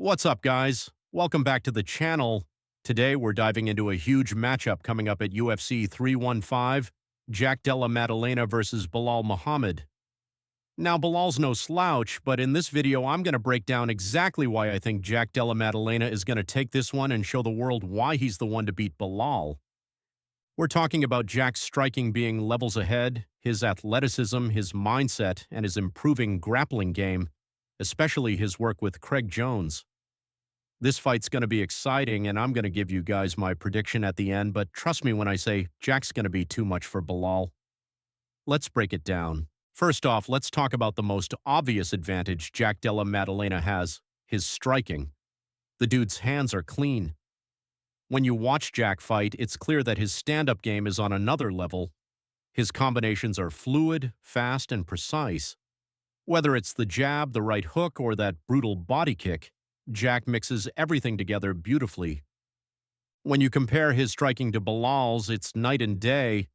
What's up, guys? Welcome back to the channel. Today, we're diving into a huge matchup coming up at UFC 315, Jack Della Maddalena versus Belal Muhammad. Now, Belal's no slouch, but in this video, I'm going to break down exactly why I think Jack Della Maddalena is going to take this one and show the world why he's the one to beat Belal. We're talking about Jack's striking being levels ahead, his athleticism, his mindset, and his improving grappling game, especially his work with Craig Jones. This fight's going to be exciting, and I'm going to give you guys my prediction at the end, but trust me when I say Jack's going to be too much for Belal. Let's break it down. First off, let's talk about the most obvious advantage Jack Della Maddalena has, his striking. The dude's hands are clean. When you watch Jack fight, it's clear that his stand-up game is on another level. His combinations are fluid, fast, and precise. Whether it's the jab, the right hook, or that brutal body kick, Jack mixes everything together beautifully. When you compare his striking to Belal's, it's night and day.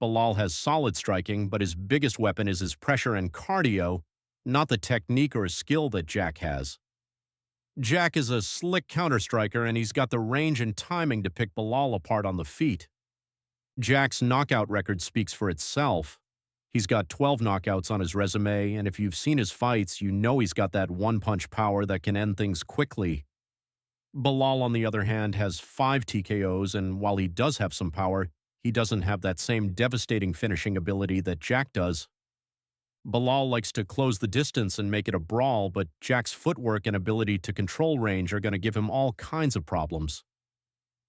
Belal has solid striking, but his biggest weapon is his pressure and cardio, not the technique or skill that Jack has. Jack is a slick counter-striker, and he's got the range and timing to pick Belal apart on the feet. Jack's knockout record speaks for itself. He's got 12 knockouts on his resume, and if you've seen his fights, you know he's got that one-punch power that can end things quickly. Belal, on the other hand, has 5 TKOs, and while he does have some power, he doesn't have that same devastating finishing ability that Jack does. Belal likes to close the distance and make it a brawl, but Jack's footwork and ability to control range are going to give him all kinds of problems.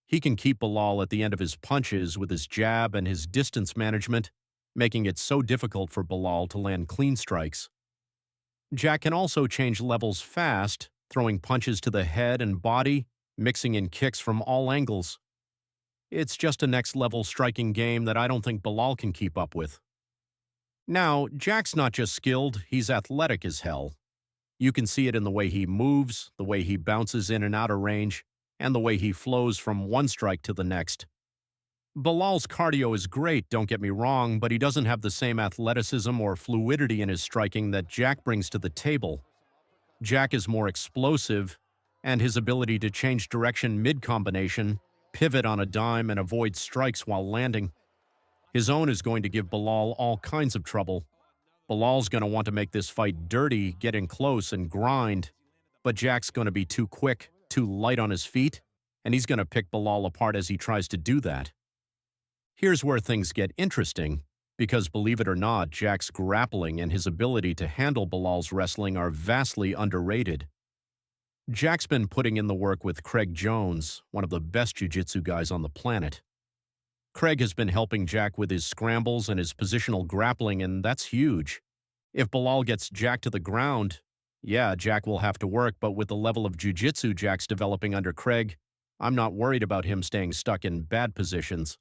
He can keep Belal at the end of his punches with his jab and his distance management, making it so difficult for Belal to land clean strikes. Jack can also change levels fast, throwing punches to the head and body, mixing in kicks from all angles. It's just a next-level striking game that I don't think Belal can keep up with. Now, Jack's not just skilled, he's athletic as hell. You can see it in the way he moves, the way he bounces in and out of range, and the way he flows from one strike to the next. Belal's cardio is great, don't get me wrong, but he doesn't have the same athleticism or fluidity in his striking that Jack brings to the table. Jack is more explosive, and his ability to change direction mid-combination, pivot on a dime, and avoid strikes while landing. His own is going to give Belal all kinds of trouble. Belal's going to want to make this fight dirty, get in close, and grind, but Jack's going to be too quick, too light on his feet, and he's going to pick Belal apart as he tries to do that. Here's where things get interesting, because believe it or not, Jack's grappling and his ability to handle Belal's wrestling are vastly underrated. Jack's been putting in the work with Craig Jones, one of the best jiu-jitsu guys on the planet. Craig has been helping Jack with his scrambles and his positional grappling, and that's huge. If Belal gets Jack to the ground, yeah, Jack will have to work, but with the level of jiu-jitsu Jack's developing under Craig, I'm not worried about him staying stuck in bad positions.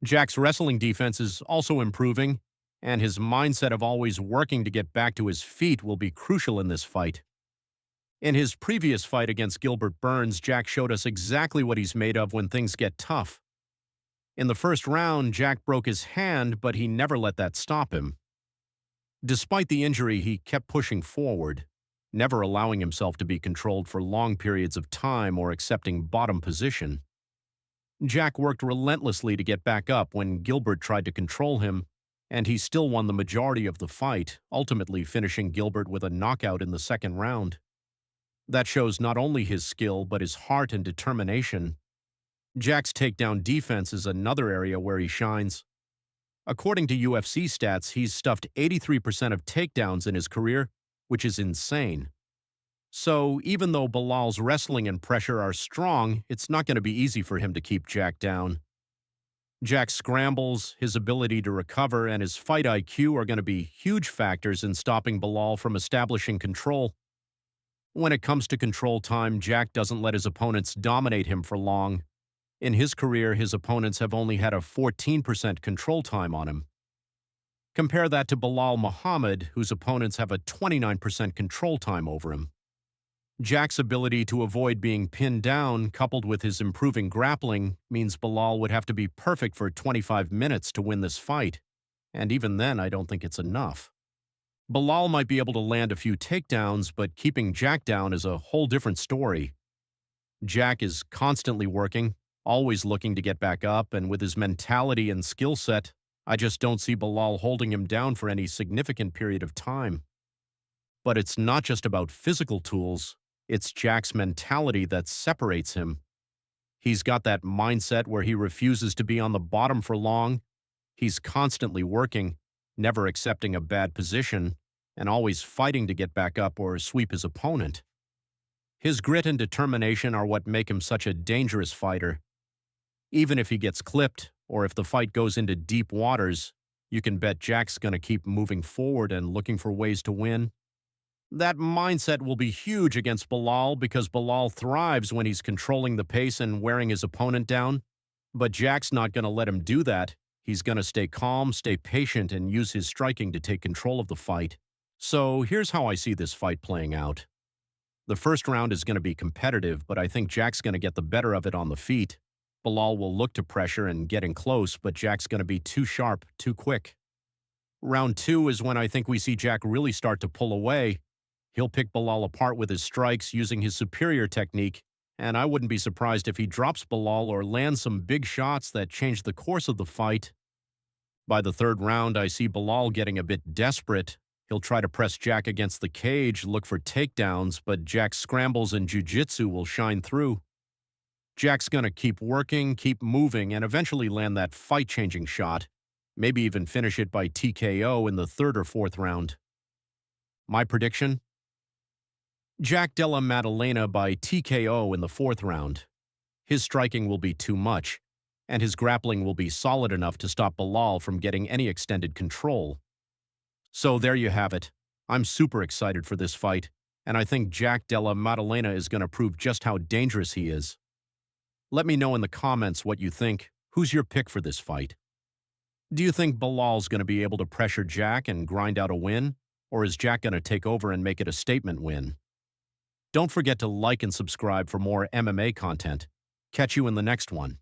Jack's wrestling defense is also improving, and his mindset of always working to get back to his feet will be crucial in this fight. In his previous fight against Gilbert Burns, Jack showed us exactly what he's made of when things get tough. In the first round, Jack broke his hand, but he never let that stop him. Despite the injury, he kept pushing forward, never allowing himself to be controlled for long periods of time or accepting bottom position. Jack worked relentlessly to get back up when Gilbert tried to control him, and he still won the majority of the fight, ultimately finishing Gilbert with a knockout in the second round. That shows not only his skill, but his heart and determination. Jack's takedown defense is another area where he shines. According to UFC stats, he's stuffed 83% of takedowns in his career, which is insane. So, even though Belal's wrestling and pressure are strong, it's not going to be easy for him to keep Jack down. Jack's scrambles, his ability to recover, and his fight IQ are going to be huge factors in stopping Belal from establishing control. When it comes to control time, Jack doesn't let his opponents dominate him for long. In his career, his opponents have only had a 14% control time on him. Compare that to Belal Muhammad, whose opponents have a 29% control time over him. Jack's ability to avoid being pinned down, coupled with his improving grappling, means Belal would have to be perfect for 25 minutes to win this fight, and even then I don't think it's enough. Belal might be able to land a few takedowns, but keeping Jack down is a whole different story. Jack is constantly working, always looking to get back up, and with his mentality and skill set, I just don't see Belal holding him down for any significant period of time. But it's not just about physical tools, it's Jack's mentality that separates him. He's got that mindset where he refuses to be on the bottom for long. He's constantly working, never accepting a bad position, and always fighting to get back up or sweep his opponent. His grit and determination are what make him such a dangerous fighter. Even if he gets clipped, or if the fight goes into deep waters, you can bet Jack's gonna keep moving forward and looking for ways to win. That mindset will be huge against Belal because Belal thrives when he's controlling the pace and wearing his opponent down. But Jack's not gonna let him do that. He's gonna stay calm, stay patient, and use his striking to take control of the fight. So here's how I see this fight playing out. The first round is going to be competitive, but I think Jack's going to get the better of it on the feet. Belal will look to pressure and get in close, but Jack's going to be too sharp, too quick. Round 2 is when I think we see Jack really start to pull away. He'll pick Belal apart with his strikes using his superior technique, and I wouldn't be surprised if he drops Belal or lands some big shots that change the course of the fight. By the third round, I see Belal getting a bit desperate. He'll try to press Jack against the cage, look for takedowns, but Jack's scrambles and jiu-jitsu will shine through. Jack's gonna keep working, keep moving, and eventually land that fight-changing shot, maybe even finish it by TKO in the third or fourth round. My prediction? Jack Della Maddalena by TKO in the fourth round. His striking will be too much, and his grappling will be solid enough to stop Belal from getting any extended control. So there you have it. I'm super excited for this fight, and I think Jack Della Maddalena is going to prove just how dangerous he is. Let me know in the comments what you think. Who's your pick for this fight? Do you think Belal's going to be able to pressure Jack and grind out a win, or is Jack going to take over and make it a statement win? Don't forget to like and subscribe for more MMA content. Catch you in the next one.